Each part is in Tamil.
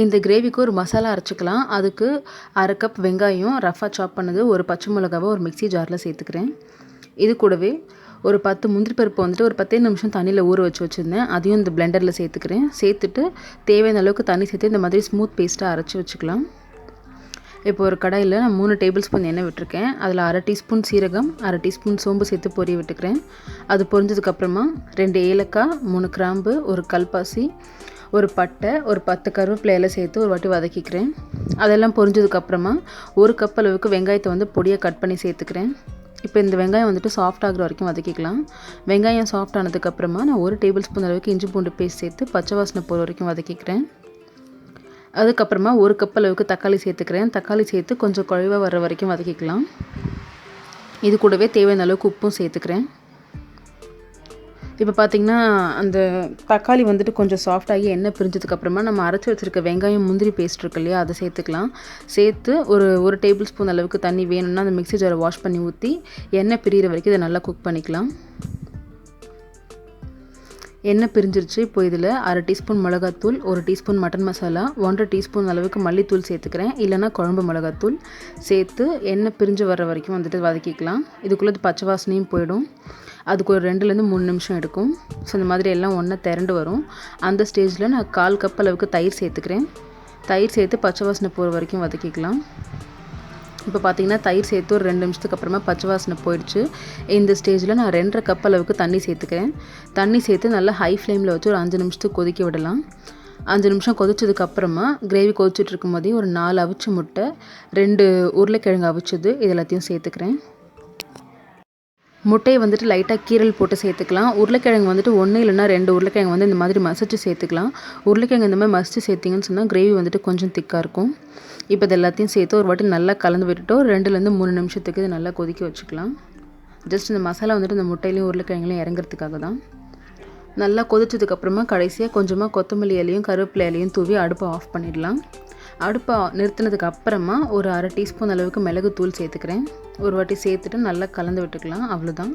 இந்த கிரேவிக்கு ஒரு மசாலா அரைச்சிக்கலாம். அதுக்கு 1/2 கப் வெங்காயம் ரஃபாக சாப் பண்ணது, ஒரு பச்சை மிளகாவை ஒரு மிக்ஸி ஜாரில் சேர்த்துக்கிறேன். இது கூடவே ஒரு 10 முந்திரி பருப்பு வந்துட்டு ஒரு 10 நிமிஷம் தண்ணியில் ஊற வச்சுருந்தேன். அதையும் இந்த பிளெண்டரில் சேர்த்துக்கிறேன். சேர்த்துட்டு தேவையான அளவுக்கு தண்ணி சேர்த்து இந்த மாதிரி ஸ்மூத் பேஸ்ட்டாக அரைச்சி வச்சுக்கலாம். இப்போ ஒரு கடாயில் நான் 3 டேபிள் ஸ்பூன் எண்ணெய் விட்டுருக்கேன். அதில் 1/2 டீஸ்பூன் சீரகம், 1/2 டீஸ்பூன் சோம்பு சேர்த்து பொரிய விட்டுக்கிறேன். அது பொரிஞ்சதுக்கப்புறமா 2 ஏலக்காய், 3 கிராம்பு, ஒரு கல்பாசி, ஒரு பட்டை, ஒரு 10 கருவேப்பிலையில சேர்த்து ஒரு வாட்டி வதக்கிக்கிறேன். அதெல்லாம் பொரிஞ்சதுக்கப்புறமா 1 கப் அளவுக்கு வெங்காயத்தை வந்து பொடியாக கட் பண்ணி சேர்த்துக்கிறேன். இப்போ இந்த வெங்காயம் வந்துட்டு சாஃப்ட் ஆகிற வரைக்கும் வதக்கிக்கலாம். வெங்காயம் சாஃப்ட் ஆனதுக்கப்புறமா நான் 1 டேபிள் ஸ்பூன் அளவுக்கு இஞ்சி பூண்டு பேஸ்ட் சேர்த்து பச்சை வாசனை போகிற வரைக்கும் வதக்கிக்கிறேன். அதுக்கப்புறமா 1 கப் அளவுக்கு தக்காளி சேர்த்துக்கிறேன். தக்காளி சேர்த்து கொஞ்சம் குழைவாக வர்ற வரைக்கும் வதக்கிக்கலாம். இது கூடவே தேவையான அளவுக்கு உப்பும் சேர்த்துக்கிறேன். இப்போ பார்த்திங்கன்னா அந்த தக்காளி வந்துட்டு கொஞ்சம் சாஃப்டாகி எண்ணெய் பிரிஞ்சதுக்கப்புறமா நம்ம அரைச்சி வச்சுருக்க வெங்காயம் முந்திரி பேஸ்ட் இருக்கு இல்லையா, அதை சேர்த்துக்கலாம். சேர்த்து ஒரு டேபிள் ஸ்பூன் அளவுக்கு தண்ணி வேணும்னா அந்த மிக்ஸி ஜாரை வாஷ் பண்ணி ஊற்றி எண்ணெய் பிரிகிற வரைக்கும் இதை நல்லா குக் பண்ணிக்கலாம். எண்ணெய் பிரிஞ்சிருச்சு. இப்போ இதில் 1/2 டீஸ்பூன் மிளகாத்தூள், 1 டீஸ்பூன் மட்டன் மசாலா, 1/2 டீஸ்பூன் அளவுக்கு மல்லித்தூள் சேர்த்துக்கிறேன். இல்லைனா குழம்பு மிளகாத்தூள் சேர்த்து எண்ணெய் பிரிஞ்சு வர்ற வரைக்கும் வந்துட்டு வதக்கிக்கலாம். இதுக்குள்ளே பச்சை வாசனையும் போயிடும். அதுக்கு ஒரு 2லேருந்து 3 நிமிஷம் எடுக்கும். ஸோ இந்த மாதிரி எல்லாம் ஒன்றா திரண்டு வரும். அந்த ஸ்டேஜில் நான் 1/4 கப் அளவுக்கு தயிர் சேர்த்துக்கிறேன். தயிர் சேர்த்து பச்சை வாசனை போகிற வரைக்கும் வதக்கிக்கலாம். இப்போ பார்த்திங்கன்னா தயிர் சேர்த்து ஒரு 2 நிமிஷத்துக்கு அப்புறமா பச்சை வாசனை போயிடுச்சு. இந்த ஸ்டேஜில் நான் 2.5 கப் அளவுக்கு தண்ணி சேர்த்துக்கிறேன். தண்ணி சேர்த்து நல்லா ஹை ஃப்ளேமில் வச்சு ஒரு 5 நிமிஷத்துக்கு கொதிக்க விடலாம். 5 நிமிஷம் கொதிச்சதுக்கப்புறமா கிரேவி கொதிச்சுட்டு இருக்கும் போதே ஒரு 4 அவிச்ச முட்டை, 2 உருளைக்கிழங்கு அவிச்சது இது எல்லாத்தையும் சேர்த்துக்கிறேன். முட்டையை வந்துட்டு லைட்டாக கீரல் போட்டு சேர்த்துக்கலாம். உருளைக்கிழங்கு வந்துட்டு 1 இல்லைனா 2 உருளைக்கிழங்கு வந்து இந்த மாதிரி மசிச்சு சேர்த்துக்கலாம். உருளைக்கிழங்கு இந்த மாதிரி மசிச்சு சேர்த்திங்கன்னு சொன்னால் கிரேவி வந்துட்டு கொஞ்சம் திக்காக இருக்கும். இப்போ இது எல்லாத்தையும் சேர்த்து ஒரு வாட்டி நல்லா கலந்து விட்டுட்டு 2லேருந்து 3 நிமிஷத்துக்கு இது நல்லா கொதிக்க வச்சுக்கலாம். ஜஸ்ட் இந்த மசாலா வந்துட்டு இந்த முட்டையிலையும் உருளைக்கிழங்குலையும் இறங்குறதுக்காக தான். நல்லா கொதிச்சதுக்கப்புறமா கடைசியாக கொஞ்சமாக கொத்தமல்லி இலையும் கருவேப்பிலை இலையும் தூவி அடுப்பை ஆஃப் பண்ணிடலாம். அடுப்பை நிறுத்தினதுக்கு அப்புறமா ஒரு 1/2 டீஸ்பூன் அளவுக்கு மிளகுத்தூள் சேர்த்துக்கிறேன். ஒரு வாட்டி சேர்த்துட்டு நல்லா கலந்து விட்டுக்கலாம். அவ்வளோதான்.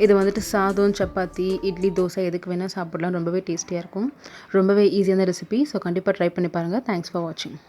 இது வந்துட்டு சாதம், சப்பாத்தி, இட்லி, தோசை எதுக்கு வேணால் சாப்பிடலாம். ரொம்பவே டேஸ்டியாக இருக்கும். ரொம்பவே ஈஸியான ரெசிபி. ஸோ கண்டிப்பாக ட்ரை பண்ணி பாருங்கள். தேங்க்ஸ் ஃபார் வாட்சிங்.